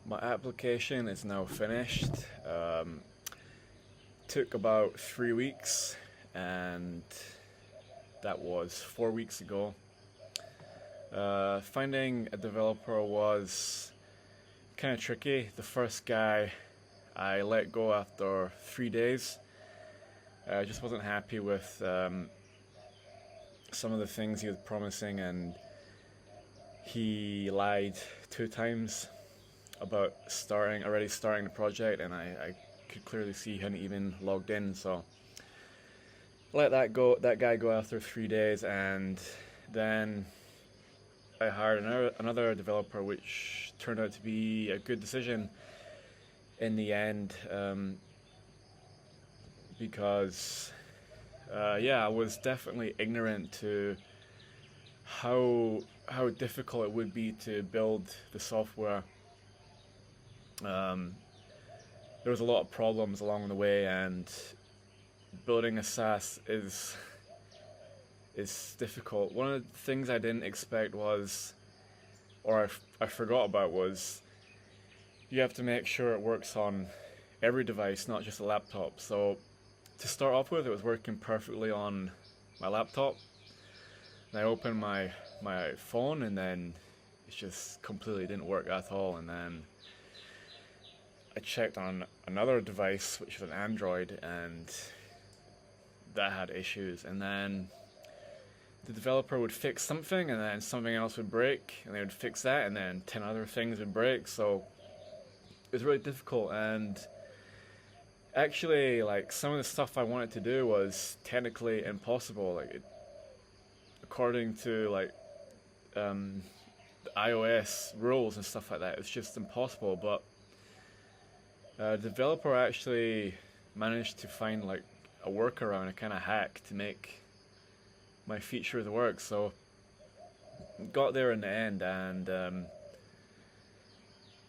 My application is now finished. Took about 3 weeks, and that was 4 weeks ago. Finding a developer was kind of tricky. The first guy I let go after 3 days. I just wasn't happy with some of the things he was promising, and he lied 2 times about already starting the project, and I could clearly see he hadn't even logged in. So let that guy go after 3 days, and then I hired another developer, which turned out to be a good decision in the end, because I was definitely ignorant to how difficult it would be to build the software. There was a lot of problems along the way, and building a SaaS is difficult. One of the things I didn't expect was, or I forgot about, was you have to make sure it works on every device, not just a laptop. So to start off with, it was working perfectly on my laptop. And I opened my phone, and then it just completely didn't work at all. And then I checked on another device, which was an Android, and that had issues. And then the developer would fix something, and then something else would break, and they would fix that, and then 10 other things would break. So it was really difficult. And actually, like, some of the stuff I wanted to do was technically impossible. Like, according to the iOS rules and stuff like that, it's just impossible. But the developer actually managed to find like a workaround, a kind of hack to make my features work. So got there in the end, and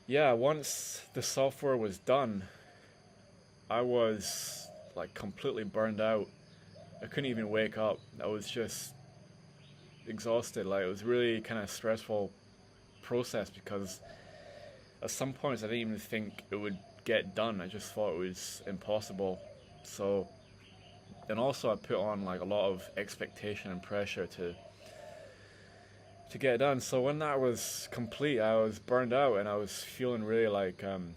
once the software was done, I was like completely burned out. I couldn't even wake up. I was just exhausted. Like, it was really kind of stressful process, because at some points I didn't even think it would get done. I just thought it was impossible. So, and also I put on like a lot of expectation and pressure to get it done. So when that was complete, I was burned out, and I was feeling really like kind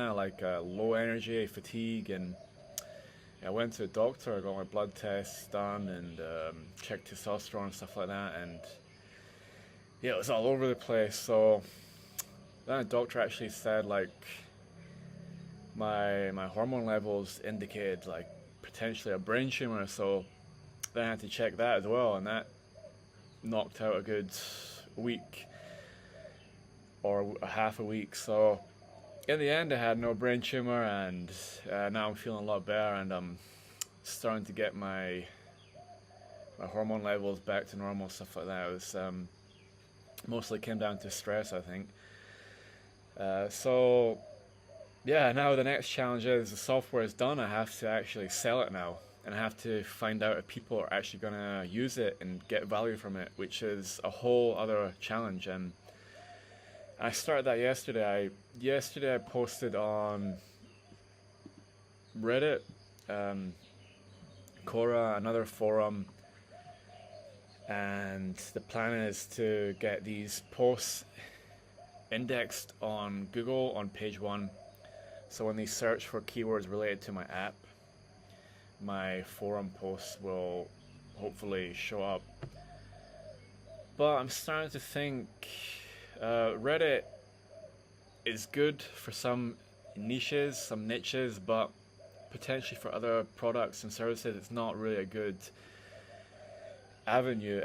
of like low energy, fatigue, and I went to the doctor. I got my blood tests done, and checked testosterone and stuff like that, and it was all over the place. So then the doctor actually said like my hormone levels indicated like potentially a brain tumor. So then I had to check that as well, and that knocked out a good week or a half a week. So in the end, I had no brain tumor, and now I'm feeling a lot better, and I'm starting to get my hormone levels back to normal, stuff like that. It was mostly came down to stress, I think. So now the next challenge is the software is done. I have to actually sell it now, and I have to find out if people are actually going to use it and get value from it, which is a whole other challenge. And I started that yesterday. I posted on Reddit, Quora, another forum, and the plan is to get these posts indexed on Google on page 1. So when they search for keywords related to my app, my forum posts will hopefully show up. But I'm starting to think Reddit is good for some niches, but potentially for other products and services, it's not really a good avenue.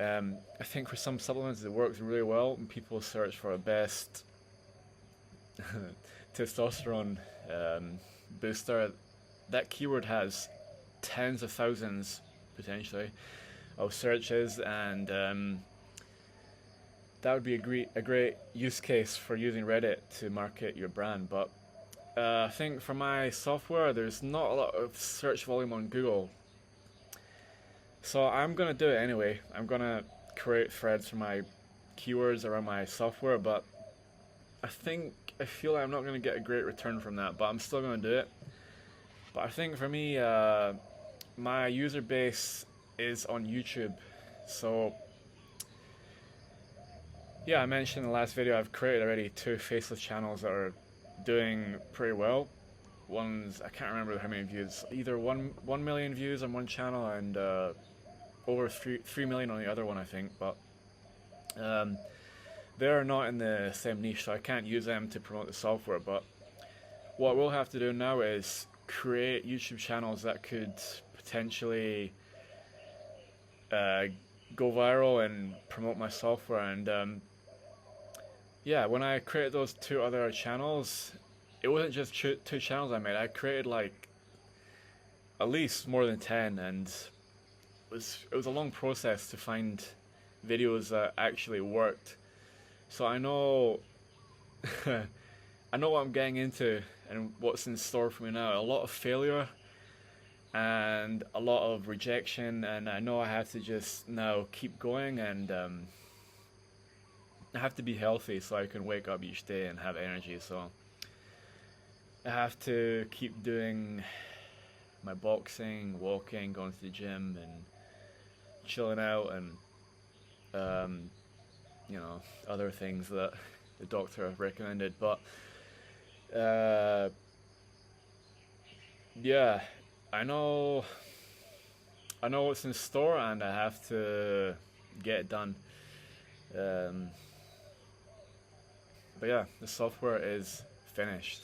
I think for some supplements it works really well when people search for a best testosterone booster. That keyword has tens of thousands potentially of searches, and that would be a great use case for using Reddit to market your brand. But I think for my software, there's not a lot of search volume on Google, so I'm gonna do it anyway. I'm gonna create threads for my keywords around my software, but I feel like I'm not going to get a great return from that, but I'm still going to do it. But I think for me, my user base is on YouTube. So yeah, I mentioned in the last video I've created already 2 faceless channels that are doing pretty well. One's, I can't remember how many views, either 1 million views on one channel and over 3 million on the other one, I think. But they're not in the same niche, so I can't use them to promote the software. But what we'll have to do now is create YouTube channels that could potentially go viral and promote my software. And yeah, when I created those 2 other channels, it wasn't just 2 channels I made. I created like at least more than 10, and it was a long process to find videos that actually worked. So I know I know what I'm getting into and what's in store for me now. A lot of failure and a lot of rejection, and I know I have to just now keep going, and I have to be healthy so I can wake up each day and have energy. So I have to keep doing my boxing, walking, going to the gym, and chilling out, and you know, other things that the doctor recommended. But yeah, I know what's in store, and I have to get it done. But yeah, the software is finished.